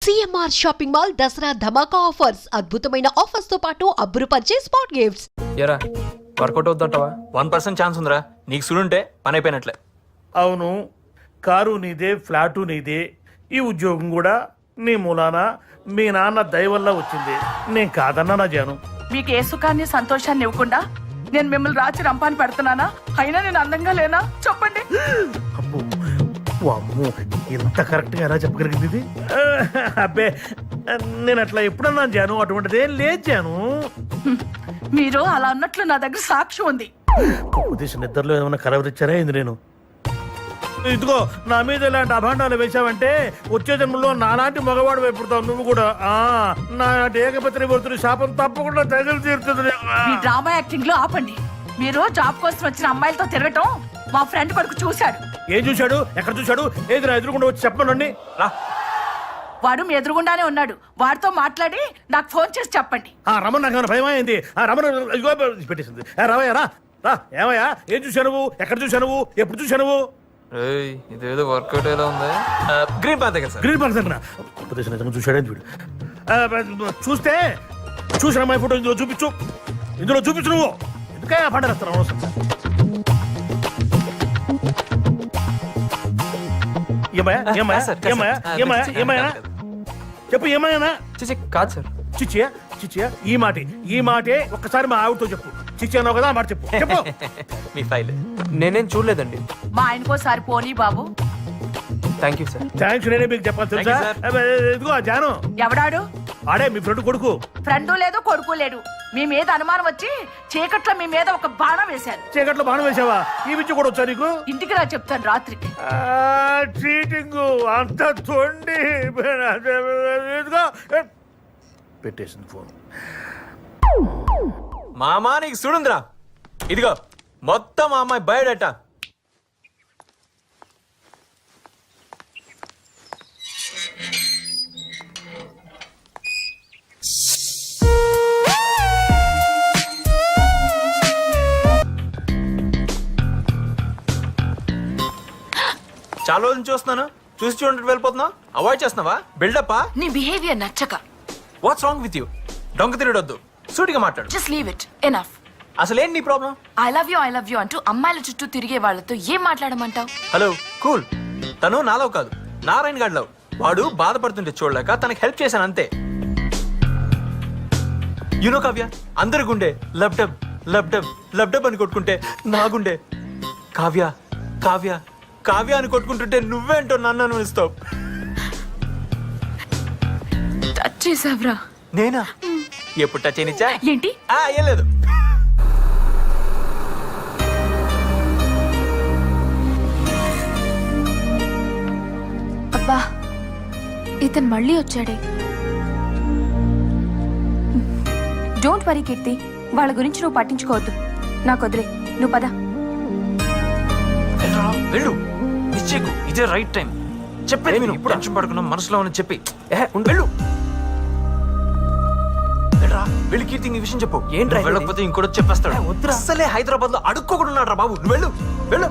CMR shopping mall Dasara ధమాకా offers. అద్భుతమైన offers తో పాటు అబ్బురుపరిచే స్పాట్ గిఫ్ట్స్. ఎరా వర్కౌట్ అవుతుంటావా? 1% ఛాన్స్ ఉందిరా. నీకు సులుంటే పని అయిపోయినట్లే. అవును, కారు నీదే, ఫ్లాటు నీదే, ఈ ఉద్యోగం కూడా నీ మూలాన మీ నాన్న దయ వల్ల వచ్చింది. నేను కాదన్నా నా జాను. మీకు ఏ సుఖాన్ని సంతోషాన్ని ఇవ్వకుండా నేను మిమ్మల్ని రాచి రంపాన్ని పెడుతున్నానా? అయినా నేను అందంగా లేనా చెప్పండి. అబ్బో, అమ్మో, ఇంత కరెక్ట్ గా ఎలా చెప్పగలిగింది ఇది? అబ్బే, నేను అట్లా ఎప్పుడన్నా జాను, అటువంటిదేం లేదు జాను. మీరు అలా అన్నట్లు నా దగ్గర సాక్ష్యం ఉంది. ఉద్దేశం నిద్రలో ఏమైనా కలవరిచ్చారా ఏంది? నేను ఇదిగో నా మీద ఇలాంటి అభాండాలు వేశావంటే వచ్చే జన్మలో నాలాంటి మగవాడు వైపుడతావు నువ్వు కూడా. నాటి ఏకపత్రి వర్తుని శాపం తప్పకుండా తగిలి తీరుతుంది. మీ డ్రామా యాక్టింగ్ లో ఆపండి. మీరు జాబ్ కోసం వచ్చిన అమ్మాయిలతో తిరగటం మా ఫ్రెండ్ కొడుకు చూశాడు. ఏం చూశాడు? ఎక్కడ చూశాడు? ఏది నా ఎదురుకుండా వచ్చి చెప్పమనండి. వాడు మీ ఎదురుగుండానే ఉన్నాడు. వాడితో మాట్లాడి నాకు ఫోన్ చేసి చెప్పండి. రమణ నాకు ఏమైనా భయం అయింది? రమణ పెట్టేసింది. రావయ్యా, రా రా. ఏమయ్యా, ఏం చూశా నువ్వు? ఎక్కడ చూశా నువ్వు? ఎప్పుడు చూశా నువ్వు? ఇదేదో వర్కౌట్ ఎలా ఉంది. గ్రీన్ పార్క్ దగ్గర సార్. గ్రీన్ పార్క్ దగ్గర ఉపదేశం నిజంగా చూశాడేంటి వీడు? చూస్తే చూసిన అమ్మాయి ఫోటో ఇందులో చూపించు. ఇందులో చూపించు. నువ్వు ఎందుకే పండరేస్తాను అవసరం? చెప్పు, ఏమయ్యానా? కాదు సార్. చిచ్చియా చిచ్చియా, ఈ మాటే ఒక్కసారి మా ఆవిడతో చెప్పు. చిచ్చి అన్నావు కదా, మాట చెప్పు. చెప్పు. మీ ఫైల్ నేనేం చూడలేదండి. మా ఆయనకోసారి పోనీ బాబు. Thank you sir. థ్యాంక్స్ నేనే మీకు చెప్పాలి తెలుసా? ఇదిగో జాను. ఎవడాడు? ఆడే మీ ఫ్రెండ్ కొడుకు. ఫ్రెండు లేదు, కొడుకు లేడు. మీ మీద అనుమానం వచ్చి చీకట్లో మీ మీద ఒక బాణం వేశాను. చీకట్లో బాణం వేసావా? ఈ విద్య కూడా వచ్చా నీకు? ఇంటికి రా చెప్తాను రాత్రికి. చీటింగ్ అంత తొండి. ఇదిగో పెట్టేసింది ఫోన్. మామా నీకు చూడుందిరా. ఇదిగో మొత్తం మా అమ్మాయి బయోడేటా. చాలా రోజులు చూస్తున్నాను. చూసి చూడండి వెళ్ళిపోతున్నావు. అవాయిడ్ చేస్తున్నావా? బిల్డప్పా? నీ బిహేవియర్ నచ్చక. What's wrong with you? డొంక తిరగొద్దు, సూటిగా మాట్లాడు. Just leave it. ఎనఫ్. అసలేంటి నీ ప్రాబ్లం? ఐ లవ్ యూ అంటూ అమ్మాయిల చుట్టూ తిరిగే వాళ్ళతో ఏం మాట్లాడమంటావు? Hello cool. తను నాలో కాదు, నారాయణ గాడిలో. వాడు బాధపడుతుంటే చూడలేక తనకి హెల్ప్ చేశాను అంతే. యూనో కావ్య, అందరి గుండె lub dub lub dub lub dub అని కొట్టుకుంటే నా గుండె కావ్య కావ్య కావ్య అని కొట్టుకుంటుంటే నువ్వేంటో నన్ను అనుభవిస్తావు. టచ్ చేసావ్రా? నేనా? ఎప్పుడు టచ్ అయినిచ్చా? ఏంటి? ఏం లేదు. అబ్బా, ఇతను మళ్ళీ వచ్చాడే. డోంట్ వరీ కీర్తి, వాళ్ళ గురించి నువ్వు పట్టించుకోవద్దు. నాకు వదిలే, నువ్వు పద. వెళ్ళు, నిశ్చయకు ఇదే రైట్ టైం. చెప్పేది నేను ఇప్పుడు టెన్షన్ పడుకున్నా మనసులో అని చెప్పి వెళ్ళు. వెళ్ళి కీర్తి ఈ విషయం చెప్పు. ఏంటి వెళ్ళకపోతే ఇంకోటి చెప్పేస్తాడు. అసలే హైదరాబాద్ లో అడుక్కోకుండా ఉన్నాడు రా బాబు. నువ్వు వెళ్ళు వెళ్ళు.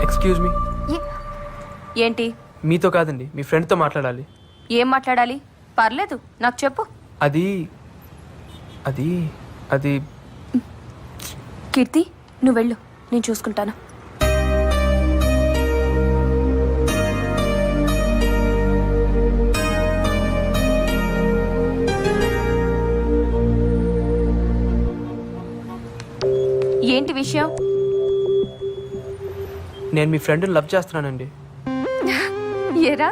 Excuse me. ఏంటి? మీతో కాదండి, మీ ఫ్రెండ్ తో మాట్లాడాలి. ఏం మాట్లాడాలి? పర్లేదు, నాకు చెప్పు. అది అది అది కీర్తి, నువ్వు వెళ్ళు, నేను చూసుకుంటాను. ఏంటి విషయం? నేను మీ ఫ్రెండ్ని లవ్ చేస్తున్నానండి. ఏరా,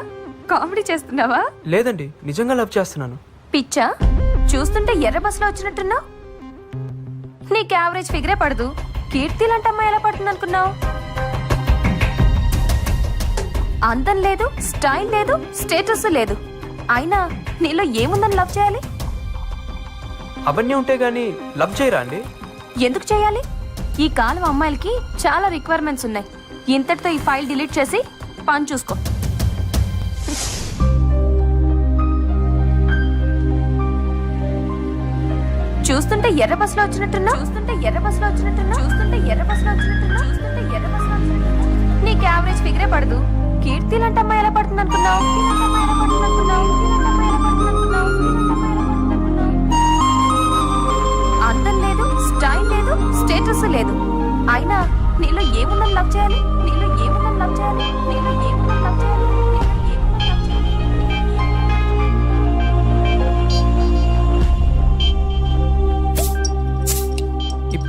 కామెడీ చేస్తున్నావా? లేదండి, నిజంగా లవ్ చేస్తున్నాను. పిచ్చా? చూస్తుంటే ఎర్ర బస్సులో వచ్చినట్టున్నావు. నీకు యావరేజ్ ఫిగరే పడదు. కీర్తి లాంటి అమ్మాయి ఎలా పడుతుంది అనుకున్నావు? అందం లేదు, స్టైల్ లేదు, స్టేటస్ లేదు. అయినా నీలో ఏముందని లవ్ చేయాలి? అవన్నీ ఉంటే గానీ లవ్ చేయరా అండి? ఎందుకు చేయాలి? ఈ కాలం అమ్మాయిలకి చాలా రిక్వైర్మెంట్స్ ఉన్నాయి. ఇంతటితో ఈ ఫైల్ డిలీట్ చేసి పని చూసుకో. చూస్తుంటే ఎర్ర బస్సులో వచ్చినట్టున్నా. నీకు యావరేజ్ ఫిగరే పడదు. కీర్తి లాంటి అమ్మాయి ఎలా పడుతుంది అనుకున్నావు?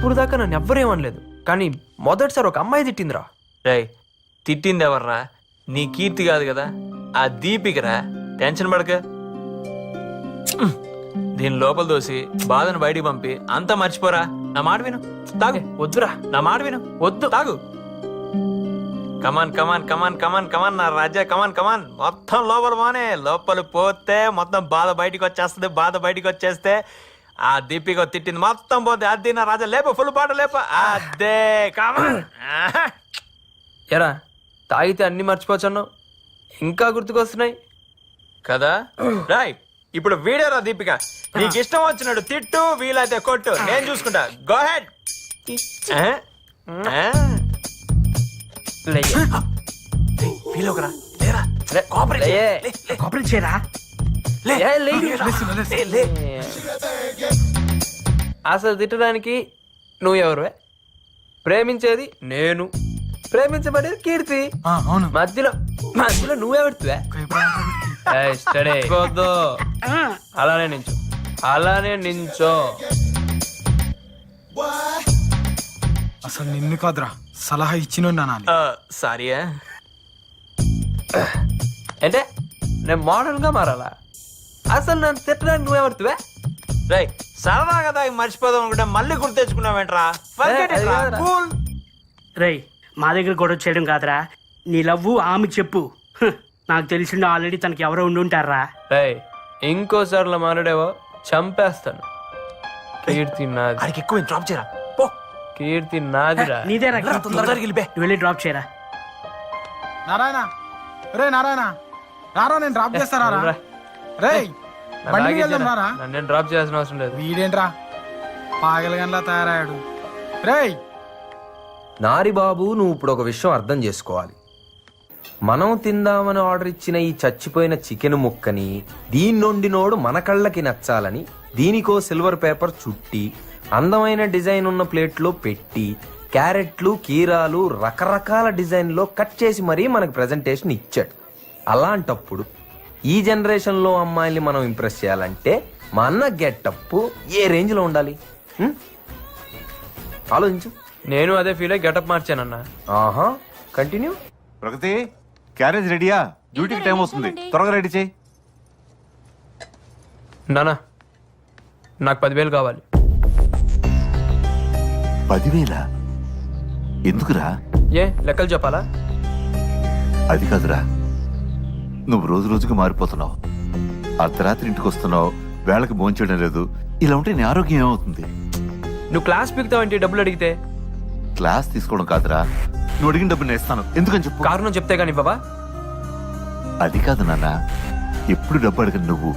ఇప్పుడు దాకా నన్ను ఎవ్వరేమనలేదు, కానీ మొదటిసారి ఒక అమ్మాయి తిట్టిందిరా. రేయ్ తిట్టింది ఎవర్రా? నీ కీర్తి కాదు కదా, ఆ దీపికరా. టెన్షన్ పడక. దీని లోపల దోసి బాధను బయటికి పంపి అంతా మర్చిపోరా. నా మాట విను, తాగు. వద్దురా, నా మాట విను, వద్దు. తాగు. కమాన్ కమాన్ కమాన్ కమాన్ కమాన్ నా రాజా, కమాన్ కమాన్. మొత్తం లోపల పోనే. లోపల పోతే మొత్తం బాధ బయటికి వచ్చేస్తుంది. బాధ బయటికి వచ్చేస్తే ఆ దీపిక తిట్టింది మొత్తం పోతే. అది నా రాజా, లేప ఫుల్ పాట లేప. అదే కమాన్. ఎరా తాగితే అన్ని మర్చిపోవచ్చున్నావు, ఇంకా గుర్తుకొస్తున్నాయి కదా. రాయ్ ఇప్పుడు వీడియోరా దీపిక. నీకు ఇష్టం వచ్చినట్టు తిట్టు, వీలైతే కొట్టు, నేను చూసుకుంటా. Go head. అసలు తిట్టడానికి నువ్వు ఎవరువే? ప్రేమించేది నేను, ప్రేమించబడేది కీర్తి. మధ్యలో మధ్యలో నువ్వెవడుతువే? అలానే నించో, అలానే నించో. అసలు నిన్ను కాదురా సలహా ఇచ్చిన సారీ. అంటే నేను మోడర్న్ గా మారాలా? అసలు నన్ను తిట్టడానికి నువ్వెవడుతువే? రై సరదా కదా మర్చిపోదాం అనుకుంటే మళ్ళీ గుర్తు తెచ్చుకున్నావేంట్రా? రేయ్ మా దగ్గర గొడవ చేయడం కాదురా, నీ లవ్వు ఆమె చెప్పు. నాకు తెలిసిండు ఆల్రెడీ తనకి ఎవరో ఉండి ఉంటారా. రేయ్ ఇంకోసార్లు మాట్లాడేవో చంపేస్తాను. కీర్తి నాది. ఆడికి ఎక్కువ డ్రాప్ చేయరా. పో. కీర్తి నాదిరా. నీదేరా, తొందరగా వెళ్ళిపే. నువ్వు వెళ్ళి డ్రాప్ చేయరా. నారాయణ, రే నారాయణ రారా, నేను డ్రాప్ చేస్తారా రా. రే నా బండి బ్యాగ్ మీద వెళ్దాం ఇచ్చేరా. రారా. నన్ను నేను డ్రాప్ చేయాల్సిన అవసరం లేదు. వీడేంట్రా పాగలగన్లా తయారయ్యాడు. రేయ్ నారి బాబు, నువ్వు ఇప్పుడు ఒక విషయం అర్థం చేసుకోవాలి. మనం తిందామని ఆర్డర్ ఇచ్చిన ఈ చచ్చిపోయిన చికెన్ ముక్కని దీన్నొండినోడు మన కళ్ళకి నచ్చాలని దీనికో సిల్వర్ పేపర్ చుట్టి అందమైన డిజైన్ ఉన్న ప్లేట్లో పెట్టి క్యారెట్లు కీరాలు రకరకాల డిజైన్లో కట్ చేసి మరీ మనకు ప్రెజెంటేషన్ ఇచ్చాడు. అలాంటప్పుడు ఈ జనరేషన్ లో అమ్మాయిల్ని మనం ఇంప్రెస్ చేయాలంటే మా అన్న గెటప్ ఏ రేంజ్ లో ఉండాలి? ఆలోచించు. నేను అదే ఫీల్ అయ్యి గెటప్ మార్చానన్నా. ఆహా, కంటిన్యూ. ప్రగతి, క్యారేజ్ రెడీయా? డ్యూటీకి టైం వస్తుంది, త్వరగా రెడీ చేయి. నానా నాకు 10,000 కావాలి. 10,000? ఎందుకురా? ఏ లెక్కలు చెప్పాలా? అది కాదురా, నువ్వు రోజు రోజుకి మారిపోతున్నావు. అర్ధరాత్రి ఇంటికి వస్తున్నావు, వేళకి భోంచేయడం లేదు. ఇలా ఉంటే నీ ఆరోగ్యం ఏమవుతుంది? నువ్వు క్లాస్ పీకుతావంటే డబ్బులు అడిగితే? క్లాస్ తీసుకోవడం కాదురా, నువ్వు అడిగిన డబ్బులు నేను ఇస్తాను. ఎందుకని చెప్పు. కారణం చెప్తే గానీ బాబా. అది కాదు నాన్న, ఎప్పుడు డబ్బు అడగను నువ్వు.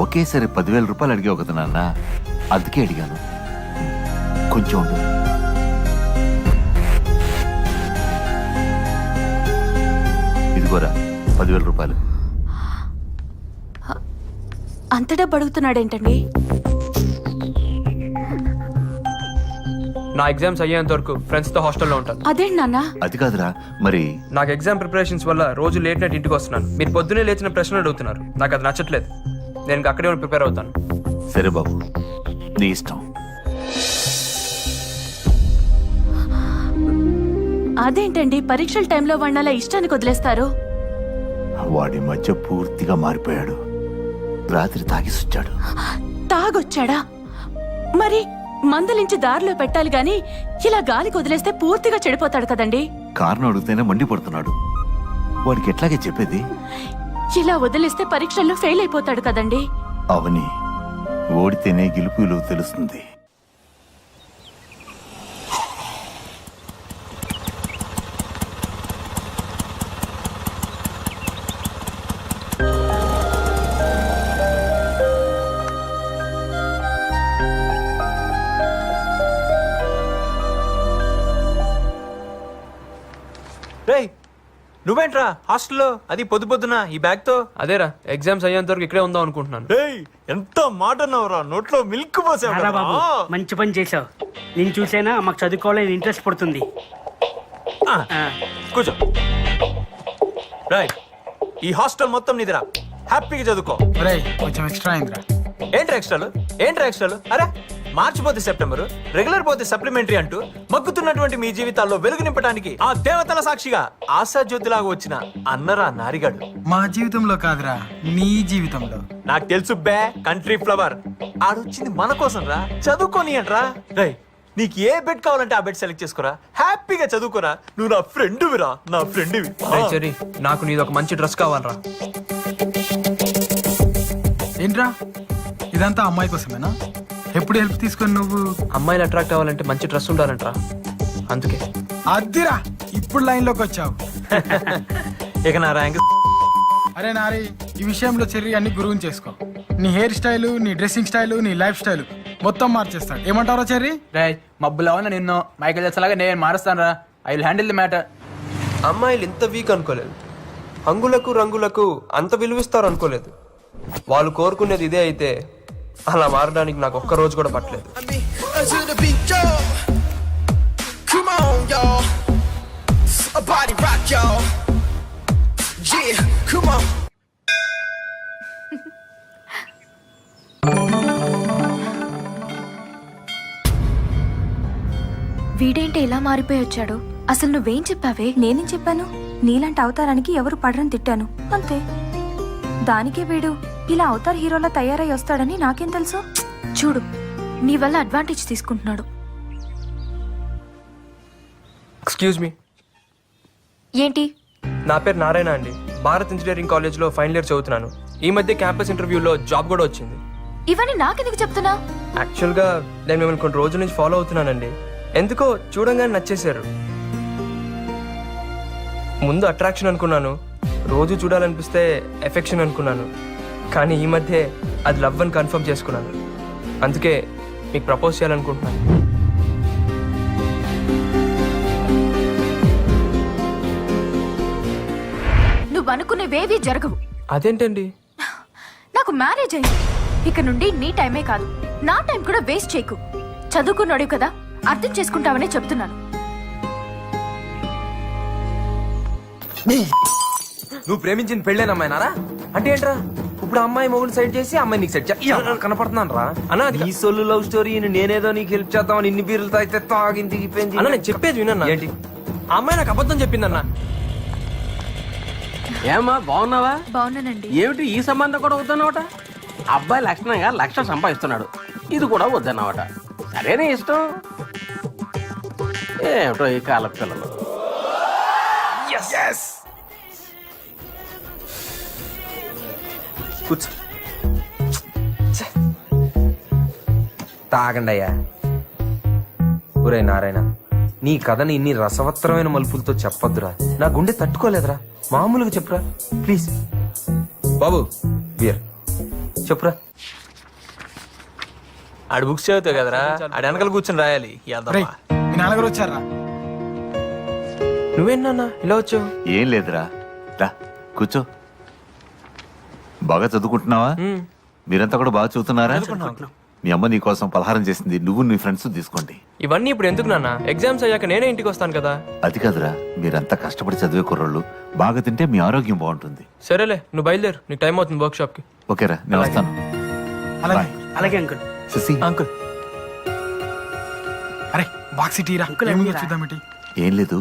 ఒకేసారి 10,000 రూపాయలు అడిగావు కదా నాన్న, అందుకే అడిగాను. కొంచెం ఉండు. ఇదిగోరా 10,000 రూపాయలు. అంత డబ్బు అడుగుతున్నాడేంటండి? నా ఎగ్జామ్స్ అయ్యేంత వరకు ఫ్రెండ్స్ తో హాస్టల్లో ఉంటాను. అదేంటి నాన్న? అది కాదురా, మరి నాకు ఎగ్జామ్ ప్రిపరేషన్స్ వల్ల రోజు లేట్ నైట్ ఇంటికి వస్తున్నాను. మీరు పొద్దునే లేచిన ప్రశ్నలు అడుగుతున్నారు, నాకు అది నచ్చట్లేదు. నేను ఇంకా అక్కడే ప్రిపేర్ అవుతాను. సరే బాబు, నీ ఇష్టం. అదేంటండి పరీక్షల టైంలో వాడిని ఇష్టానికి వదిలేస్తారు? వాడి మధ్య పూర్తిగా మారిపోయాడు. రాత్రి తాగిసొచ్చాడు. తాగొచ్చాడా? మరి మందలించి దారిలో పెట్టాలి గాని ఇలా గాలికి వదిలేస్తే పూర్తిగా చెడిపోతాడు కదండి. కారణం అడిగితేనే మండిపడుతున్నాడు. వాడికి ఎట్లాగే చెప్పేది? ఇలా వదిలేస్తే పరీక్షల్లో ఫెయిల్ అయిపోతాడు కదండి. అవని, ఓడితేనే గెలుపు విలువ తెలుస్తుంది. రేయ్ నువ్వేంట్రా హాస్టల్లో, అది పొద్దు పొద్దున ఈ బ్యాగ్ తో? అదేరా, ఎగ్జామ్స్ అయ్యేంత వరకు ఇక్కడే ఉందాం అనుకుంటున్నాను. రేయ్ ఎంత మాట అన్నావురా, నోట్లో మిల్క్ రారా బాబు, పోసావు. మంచి పని చేసావు. నేను చూసైనా మాకు చదువుకోవాలని ఇంట్రెస్ట్ పడుతుంది. కూర్చో. రేయ్ ఈ హాస్టల్ మొత్తం నీదిరా, హ్యాపీగా చదువుకో. రేయ్ కొంచెం ఎక్స్ట్రా అయిందిరా. ఏంట్రా ఎక్స్ట్రాలు? ఏంట్రా ఎక్స్ట్రాలు? అరే మార్చి పోతే సెప్టెంబర్, రెగ్యులర్ పోతే సప్లిమెంటరీ అంటూ మగ్గుతున్నటువంటి మీ జీవితాల్లో వెలుగు నింపడానికి ఆ దేవతల సాక్షిగా ఆశాజ్యోతిలాగా వచ్చిన అన్నరా నారిగాడు. మా జీవితంలో కాదురా, నీ జీవితంలో. నాకు తెలుసు బే కంట్రీ ఫ్లవర్. ఆడొచ్చింది మన కోసం రా, చదువుకోని అంట్రా. రై నీకు ఏ బెడ్ కావాలంటే ఆ బెడ్ సెలెక్ట్ చేసుకోరా, హ్యాపీగా చదువుకోరా. నువ్వు నా ఫ్రెండ్విరా, నా ఫ్రెండ్వి. చెర్రీ, నాకు నీది ఒక మంచి డ్రెస్ కావాలరా. ఏంట్రా ఇదంతా అమ్మాయి కోసమేనా? ఎప్పుడు హెల్ప్ తీసుకొని నువ్వు అమ్మాయిలు అట్రాక్ట్ అవ్వాలంటే మంచి డ్రెస్ ఉండాలంటరా, అందుకే. అద్దిరా, ఇప్పుడు లైన్లోకి వచ్చావు. ఇక నా ర్యాంక్. అరే నారి, ఈ విషయంలో చెర్రీ అన్ని గురువుని చేసుకో. నీ హెయిర్ స్టైలు, నీ డ్రెస్సింగ్ స్టైలు, నీ లైఫ్ స్టైల్ మొత్తం మార్చేస్తాడు. ఏమంటారో చెర్రీ? రే మబ్బులా ఉన్న నిన్ను మైకేల్ జాక్సన్ లాగా నేను మారుస్తాను రా. I will handle the matter. అమ్మాయిలు ఇంత వీక్ అనుకోలేదు, హంగులకు రంగులకు అంత విలువిస్తారు అనుకోలేదు. వాళ్ళు కోరుకునేది ఇదే అయితే అలా మారడానికి నాకు ఒక్క రోజు కూడా పట్టలేదు. వీడేంటి ఇలా మారిపోయి వచ్చాడు? అసలు నువ్వేం చెప్పావే? నేనేం చెప్పాను? నీలాంటి అవతారానికి ఎవరు పడరని తిట్టాను, అంతే. దానికే వీడు ఇలా అవతార్ హీరోలా తయారై వస్తాడని నాకేం తెలుసు? చూడు, నీ వల్ల అడ్వాంటేజ్ తీసుకుంటున్నాడు. ఎక్స్క్యూజ్ మీ, ఏంటి? నా పేరు నారాయణ అండి. భారత్ ఇంజనీరింగ్ కాలేజ్లో ఫైనల్ ఇయర్ చదువుతున్నాను. ఈ మధ్య క్యాంపస్ ఇంటర్వ్యూలో జాబ్ కూడా వచ్చింది. ఇవన్నీ నాకెందుకు చెప్తున్నా? యాక్చువల్గా నేను మిమ్మల్ని కొన్ని రోజుల నుంచి ఫాలో అవుతున్నానండి. ఎందుకో చూడంగానే నచ్చేశారు. ముందు అట్రాక్షన్ అనుకున్నాను, రోజు చూడాలనిపిస్తే ఎఫెక్షన్ అనుకున్నాను. కానీ ఈ మధ్య అది లవ్ అని కన్ఫర్మ్ చేసుకున్నాను. అందుకే మీకు ప్రపోజ్ చేయాలనుకుంటున్నాను. నువ్వు అనుకునేవేవి జరగవు. అదేంటండి? నాకు మ్యారేజ్ అయింది. ఇక నుండి నీ టైమే కాదు, నా టైం కూడా వేస్ట్ చేయకు. చదువుకున్నాడు కదా, అర్థం చేసుకుంటావనే చెప్తున్నాను. నువ్వు ప్రేమించిన పెళ్ళేనమ్మాయినారా? అంటే ఏంట్రా, ఇప్పుడు అమ్మాయి మొగుడు సైడ్ చేసి అమ్మాయి నీకు సెట్ కనపడుతున్నాను రా అన్న. ఈ సొల్లు లవ్ స్టోరీ నేనేదో నీకు హెల్ప్ చేద్దామని ఇన్ని బీర్లు తాగితే తాగింది అన్న, నేను చెప్పేది వినన్నా. ఏంటి? ఆ అమ్మాయి నాకు అబద్ధం చెప్పిందన్నా. ఏమా బాగున్నావా? బాగున్నానండి. ఏమిటి ఈ సంబంధం కూడా వద్దన్నమాట? అబ్బాయి లక్షణంగా 1,00,000 సంపాదిస్తున్నాడు, ఇది కూడా వద్దన్నమాట. సరేనే ఇష్టం. ఏమిటో ఈ కాల పిల్లలు. కూర్చో. తాగండి అయ్యా. ఒరే నారాయణ, నీ కథని ఇన్ని రసవత్తరమైన మలుపులతో చెప్పొద్దురా. నా గుండె తట్టుకోలేదురా. మామూలుగా చెప్పురా ప్లీజ్. బాబు బియర్ చెప్పురా. ఆడు బుక్స్ చదువుతావు కదరా, ఆడు వెనకాల కూర్చొని రాయాలి. రేయ్, మీ నాన్నగారు వచ్చారా? నువ్వేనా ఇలా వచ్చావు? ఏం లేదురా, రా కూర్చో. బాగా చదువుకుంటున్నావా? మీరంతా కూడా బాగా చదువుతున్నారా? మీ అమ్మ నీ కోసం పలహారం చేసింది, నువ్వు నీ ఫ్రెండ్స్ తీసుకోండి. ఇవన్నీ ఇప్పుడు ఎందుకు నాన్న? ఎగ్జామ్స్ అయ్యాక నేనే ఇంటికి వస్తాను కదా. అది కాదురా, మీరంతా కష్టపడి చదివే కుర్రోళ్ళు. బాగా తింటే మీ ఆరోగ్యం బాగుంటుంది. సరేలే, నువ్వు బయలుదేరు, నీకు టైం అవుతుంది వర్క్ షాప్ కి. ఓకేరా, నేను వస్తాను. అలాగే. బాయ్. అలాగే అంకుల్. శశి, అంకుల్ అరే బాక్స్ ఇటీరా, ఏముందో చూద్దామేంటి. ఏం లేదు,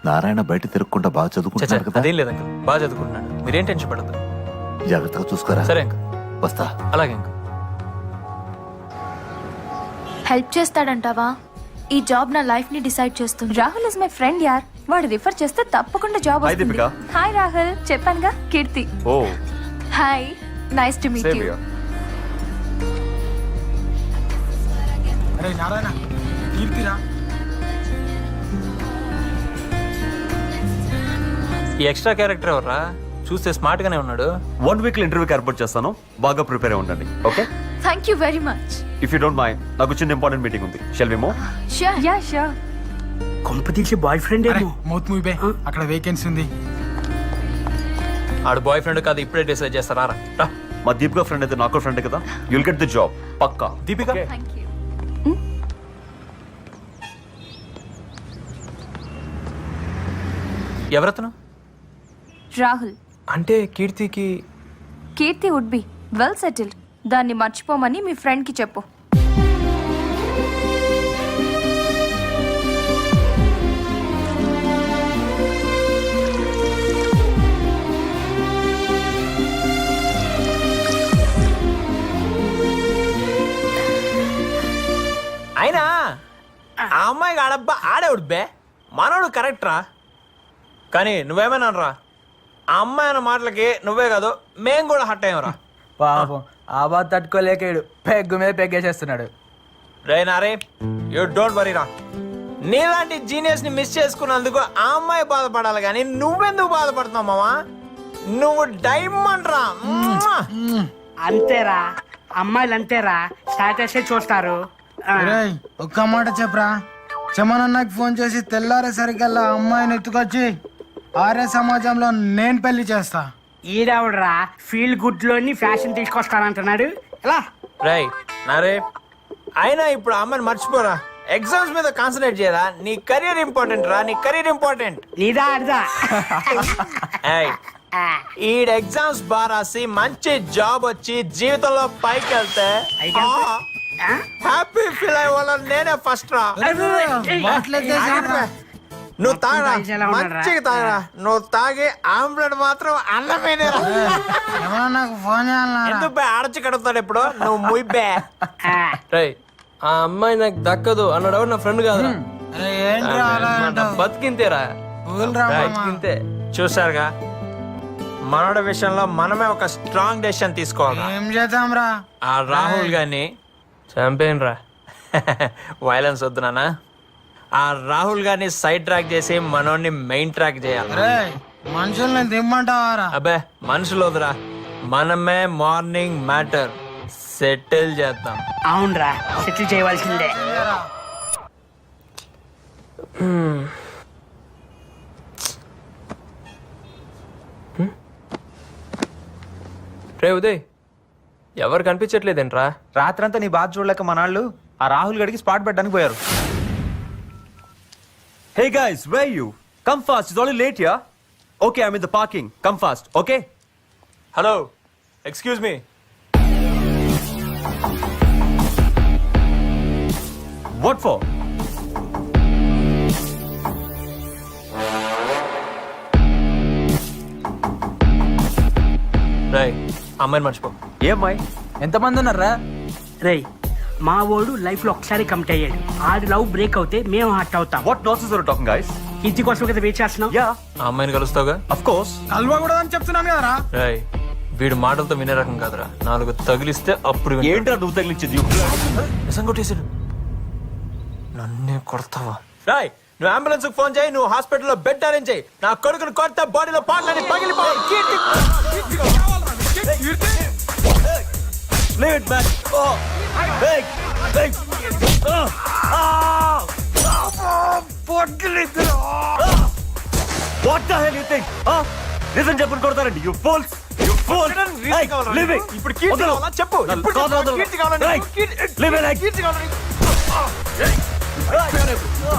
నారాయణ బయట తిరగకుండా బాగా చదువుకుంటున్నాడు కదా. అదేం లేదు అంకుల్, బాగా చదువుకుంటున్నాడు. మీరేం టెన్షన్ పడద్దు. జాగ్రత్తగా చూసుకోరా. సరే అంకుల్, వస్తా. అలాగే అంకుల్. హెల్ప్ చేస్తాడంటావా? ఈ జాబ్ నా లైఫ్ ని డిసైడ్ చేస్తుంది. రాహుల్ ఇస్ మై ఫ్రెండ్ యార్. వాడు రిఫర్ చేస్తే తప్పకుండా జాబ్ వస్తుంది. హాయ్ రాహుల్, చెప్పానుగా, Keerthi. Oh hi, nice to meet you. అరే నారాయణ, కీర్తిరా. ఈ ఎక్స్ట్రా క్యారెక్టర్ ఎవర్రా? చూస్తే స్మార్ట్ గానే ఉన్నాడు. 1 week ఇంటర్వ్యూకి ఏర్పాటు చేస్తాను, బాగా ప్రిపేర్ అయి ఉండండి. Okay, thank you very much. If you don't mind, నాకు చిన్న ఇంపార్టెంట్ మీటింగ్ ఉంది. Shall we move? Sure. Yeah sure. కొంప తీసి బాయ్ ఫ్రెండ్ అరే ఏమో. మౌత్ మూవీ బే, అక్కడ వేకెన్సీ ఉంది. ఆడు బాయ్ ఫ్రెండ్ కాదు, ఇప్పుడే డిసైడ్ చేస్తారా? రా. మా దీపిక ఫ్రెండ్ అయితే నాకు ఫ్రెండ్ కదా, యుల్ గెట్ ది జాబ్ పక్కా. Deepika, thank you. ఎవరతను? రాహుల్. అంటే కీర్తికి Keerthi would be well settled. దాన్ని మర్చిపోమని మీ ఫ్రెండ్ కి చెప్పు. అమ్మాయికి ఆడబ్బా ఆడేవుడు బే మనోడు కరెక్ట్ రా. కానీ నువ్వేమైనా రా, ఆ అమ్మాయి అన్న మాటలకి నువ్వే కాదు మేము కూడా హట్ అయ్యాం. పాపం ఆ బాధ తట్టుకోలేకాడు, పెగ్గు మీద పెగ్గేసేస్తున్నాడు. రే నారే, యూ డోంట్ వరీ రా. నీలాంటి జీనియస్ ని మిస్ చేసుకున్నందుకు ఆ అమ్మాయి బాధపడాలి కానీ నువ్వెందుకు బాధపడుతున్నావు మావా? నువ్వు డైమండ్ రా. అంతేరా, అమ్మాయిలు అంతేరా, స్టాటస్ చూస్తారు. రేయ్ ఒక్క మాట చెప్పరా, చమనన్నకి ఫోన్ చేసి తెల్లారేసరికల్లా అమ్మాయిని ఎత్తుకొచ్చి ఆర్య సమాజంలో నేను పెళ్లి చేస్తా. ఈడవడరా ఫీల్ గుడ్ లోని ఫ్యాషన్ తీసుకొస్తానంటున్నాడు. ఎలా రై నారే, అయినా ఇప్పుడు ఆ అమ్మాయిని మర్చిపోరా. ఎగ్జామ్స్ మీద కాన్సన్ట్రేట్ చేయరా. నీ కెరీర్ ఇంపార్టెంట్ రా, నీ కెరీర్ ఇంపార్టెంట్. నీదా అడదా ఈ ఎగ్జామ్స్ బాగా రాసి మంచి జాబ్ వచ్చి జీవితంలో పైకి వెళ్తే హ్యాపీ ఫీల్ అయ్యేవాళ్ళ నేనే ఫస్ట్ రా. నువ్వు తాగరా, మంచిగా తాగరా. నువ్వు తాగి ఆమ్లెట్ మాత్రం అన్నమేనే రా. నాకు ఫోన్ చేయాలన్నా ఎందుకు బే ఆడచి కడుగుతాడు ఇప్పుడు నువ్వు ముయ్యే. ఆ అమ్మాయి నాకు దక్కదు అన్నాడు నా ఫ్రెండ్ కాదు. ఏంట్రా అలా అంటావ్? బతికింతేరా, ఊరురా మామ. బతికింతే. చూసారుగా, మనోడి విషయంలో మనమే ఒక స్ట్రాంగ్ డెసిషన్ తీసుకోవాలి. ఏం చేద్దాం రా? ఆ రాహుల్ గారిని చంపేను రా. వైలెన్స్ వద్దు నాన్న. ఆ రాహుల్ గారిని సైడ్ ట్రాక్ చేసి మనోడిని మెయిన్ ట్రాక్ చేయాలి. రే మనుషుల్ని దిమ్మంటావారా? అబ్బే మనుషులు వద్దురా, మనమే మార్నింగ్ మ్యాటర్ సెటిల్ చేద్దాం. అవునరా, సెటిల్ చేయవలసిందే. రే ఉదయ్, ఎవరు కనిపించట్లేదేంట్రా? రాత్రంతా నీ బాధ చూడలేక మనాళ్ళు ఆ రాహుల్ గడికి స్పాట్ పెట్టడానికి పోయారు. Hey guys, where are you? Come fast, it's already late here. Okay, I'm in the parking. Come fast, okay? Hello, excuse me. What for? రై అమ్మాయిని మర్చిపో. ఏమ్మాయి? ఎంతమంది ఉన్నారా? రేయ్, మా వాడు లైఫ్ లో ఒకసారి కమిట్ అయ్యాడు. ఆడి లవ్ బ్రేక్ అవుతే మేము హట్ అవుతాం. What nonsense are you talking, guys? ఇంటి కోసం కదా వెయిట్ చేస్తున్నాం. Yeah, ఆ అమ్మాయిని కలుస్తావుగా? of course. కలవకూడదని చెప్తున్నాను కదరా. రై వీడు మాటలతో వినే రకం కాదురా. 4 తగిలిస్తే అప్పుడు వింటాడు. ఏంట్రా నువ్వు తగిలించేది? నిజం కొట్టేశాడు. నన్నే కొడతావా? రాయ్, నువ్వు అంబులెన్స్ ఫోన్ చేయి. నువ్వు హాస్పిటల్లో బెడ్ అరేంజ్ చేయి. నా కొడుకుని కొడితే బాడీలో పాటలని పగిలిపోయి Leave it, man. Oh, hey, hey. What the hell you think? Listen, చెప్పని కొడతారండి. You fools. You fools. Hey, leave it. ఇప్పుడు కీర్తి కావాలా? చెప్పు. ఇప్పుడు చెప్పు. కీర్తి కావాలా? Hey, leave it, like. కీర్తి కావాలా?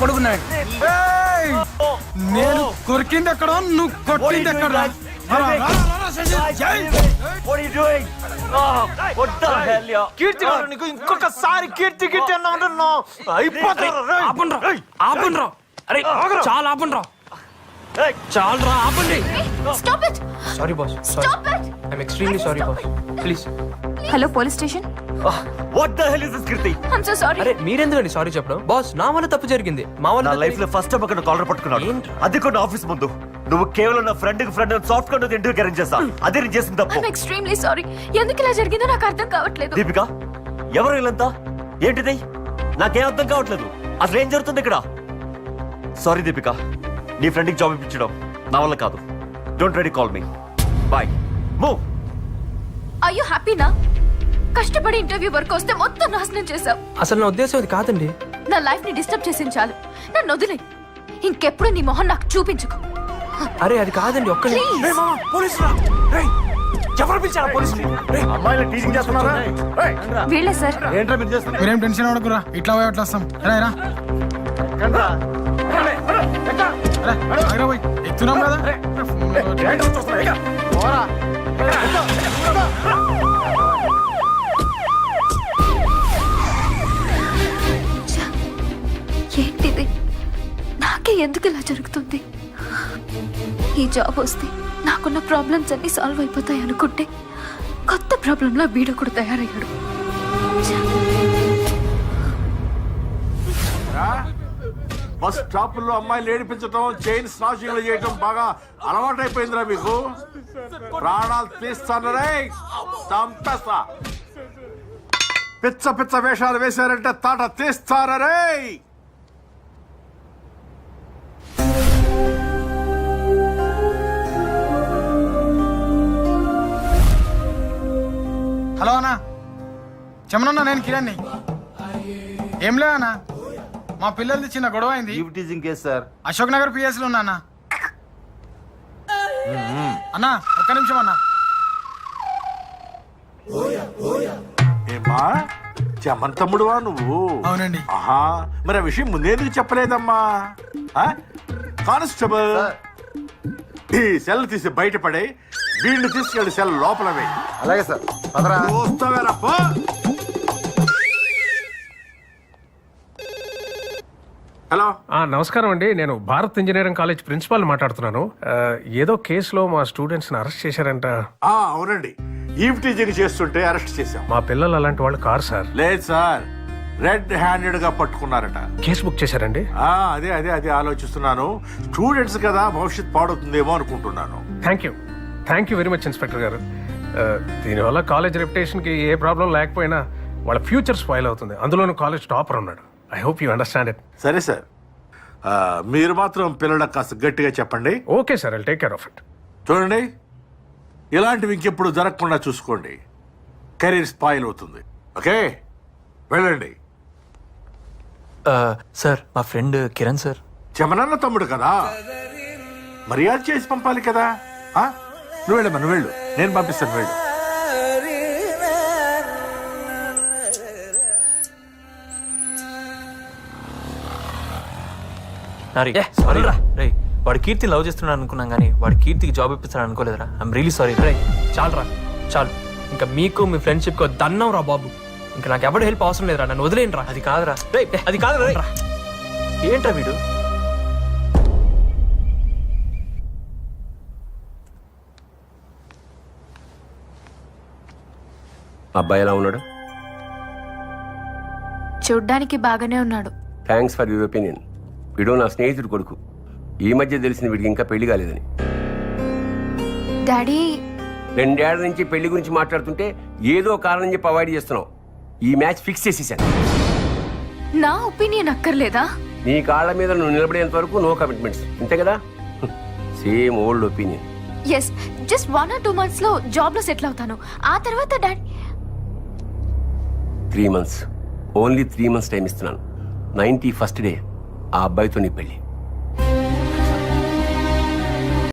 పడుకున్నాడు. ఏయ్! నేను కొరికింది ఎక్కడో, నువ్వు కొట్టింది ఎక్కడ? What are you doing? What the hell, yeah? కీర్తి కావాలా నీకు? ఇంకొకసారి కీర్తి కీర్తి అన్నా అంటున్నావు. అయిపోతారు. ఆపండ్రా, అరే చాలా ఆపండ్రా, చాలరా ఆపండి. Stop it, sorry boss, stop it. I'm extremely sorry boss, please. Hello police station. What the hell is this, Kirti? I'm so sorry. అరే మీరెందుకండి సారీ చెప్పడం? బాస్, నా వల్ల తప్పు జరిగింది. మా నా వల్ల లైఫ్ లో ఫస్ట్ టైం అక్కడ కాలర్ పట్టుకున్నాడు. అది కూడా ఆఫీస్ ముందు. నువ్వు కేవలం నా friend soft card interview arrange చేస్తా. అదే నేను చేసిన తప్పు. I'm extremely sorry. ఎందుకు ఇలా జరిగిందో నాకు అర్థం కావట్లేదు. దీపిక, ఎవరు వీళ్ళంతా? ఏంటిది? నాకేం అర్థం కావట్లేదు. అసలు ఏం జరుగుతుంది ఇక్కడ? సారీ దీపిక, నీ ఫ్రెండ్కి జాబ్ ఇప్పించడం నా వల్ల కాదు. Don't ready call me. Bye. Move. Are you happy నా? కష్టపడి ఇంటర్వ్యూ వరకు వస్తే మొత్తం నాశనం చేశావు. అసలు నా ఉద్దేశం అది కాదండి. నా లైఫ్ ని డిస్టర్బ్ చేసింది చాలు. నన్ను వదిలే. ఇంకెప్పుడు నీ మొహం నాకు చూపించుకో. అరే అది కాదండి, ఒక్కడే. Please. ఎవరు పిలిచారా పోలీసులు? అమ్మాయిలు టీచింగ్ చేస్తున్నారా? వీళ్ళే సార్. ఏంట్రా మీరు చేస్తున్నారు? మీరేం టెన్షన్ అవ్వకురా, ఇట్లా పోయి అట్లా వస్తాం. రా పోయి ఎక్కుతున్నాం కదా. ఏంటిది? నాకే ఎందుకు ఇలా జరుగుతుంది? ఈ జాబ్ వస్తే నాకున్న ప్రాబ్లమ్స్ అన్ని సాల్వ్ అయిపోతాయి అనుకుంటే కొత్త ప్రాబ్లంలా వీడు కూడా తయారయ్యాడు. బస్ స్టాప్ లో అమ్మాయిలు ఏడిపించడం చైన్ స్నాచింగ్లు చేయటం బాగా అలవాటైపోయిందిరా మీకు. ప్రాణాలు తీస్తానరే, చంపేస్తా. పిచ్చ పిచ్చ వేషాలు వేశారంటే తాట తీస్తానరే. హలో అన్నా, చెమనన్నా, నేను కిరణ్ని. ఏం లే అన్నా, మా పిల్లలది చిన్న గొడవ అయింది. సార్ అశోక్ నగర్ పిఎస్ లో ఉన్నా అన్నా. అన్నా ఒక్క నిమిషం అన్నా. ఏమా చమన్ తమ్ముడువా నువ్వు? అవునండి. ఆహా, మరి ఆ విషయం ముందేందుకు చెప్పలేదమ్మా? ఆ? కానిస్టేబుల్, ఈ సెల్ తీసి బయటపడే, వీళ్ళు తీసుకెళ్ళి సెల్ లోపల వేయి. అలాగే సార్. చూస్తావేరా, పో. హలో, నమస్కారం అండి, నేను భారత్ ఇంజనీరింగ్ కాలేజ్ ప్రిన్సిపాల్ మాట్లాడుతున్నాను. ఏదో కేసులో మా స్టూడెంట్స్ ని అరెస్ట్ చేశారంట. అవునండి, ఈవ్ టీజింగ్ చేస్తుంటే అరెస్ట్ చేశాం. మా పిల్లలు అలాంటి వాళ్ళు కారు సార్. లేదు సార్, రెడ్ హ్యాండెడ్ గా పట్టుకున్నారట. కేసు బుక్ చేశారండి. అదే అదే అదే ఆలోచిస్తున్నాను. స్టూడెంట్స్ కదా, భవిష్యత్ పాడవుతుందేమో అనుకుంటున్నాను. Thank you very much inspector గారు. దీనివల్ల కాలేజ్ రెప్యుటేషన్ కి ఏ ప్రాబ్లం లేకపోయినా వాళ్ళ ఫ్యూచర్ స్పాయిల్ అవుతుంది. అందులోనూ కాలేజ్ టాపర్ ఉన్నాడు. I hope you understand it. సరే సార్, మీరు మాత్రం పిల్లలకు కాస్త గట్టిగా చెప్పండి. Okay sir, I'll take care of it. చూడండి, ఇలాంటివి ఇంకెప్పుడు జరగకుండా చూసుకోండి. కెరీర్ స్పాయిల్ అవుతుంది. ఓకే, వెళ్ళండి. సార్, మా ఫ్రెండ్ కిరణ్ సార్. చెమనన్న తమ్ముడు కదా, మర్యాద చేసి పంపాలి కదా. నువ్వు వెళ్ళమ్మా, నువ్వు వెళ్ళు, నేను పంపిస్తాను, వెళ్ళు. వాడు కీర్తి లవ్ చేస్తున్నాడు అనుకున్నాం, కానీ వాడు కీర్తికి జాబ్ ఇప్పిస్తాడు అనుకోలేదురా. I'm really sorry. చాలురా, చాలు. ఇంకా మీకు మీ ఫ్రెండ్షిప్ కి దన్నం రా బాబు. ఇంకా నాకు ఎవరు హెల్ప్ అవసరం లేదురా, నన్ను వదిలేండి రా. అది కాదురా, అది కాదురా. ఏంట్రా వీడు? అబ్బాయి ఎలా ఉన్నాడు? చూడ్డానికి బాగానే ఉన్నాడు. Thanks for your opinion. వీడు నా స్నేహితుడు కొడుకు. ఈ మధ్య తెలిసిన వీడికి ఇంకా పెళ్లి కాలేదని. డాడీ, 2 ఏళ్ల నుంచి పెళ్లి గురించి మాట్లాడుతుంటే ఏదో కారణం చెప్పి అవాయిడ్ చేస్తున్నావు. ఈ మ్యాచ్ ఫిక్స్ చేసేసాను. నా ఒపీనియన్ అక్కర్లేదా? నీ కాళ్ళ మీద నువ్వు నిలబడేంత వరకు నో కమిట్మెంట్స్, అంతే కదా? Same old opinion. Yes, just 1 or 2 months లో జాబ్ లో సెటిల్ అవుతాను. ఆ తర్వాత daddy 3 months, only 3 months time ఇస్తున్నాను. 91st డే ఆ అబ్బాయితో నీ పెళ్లి.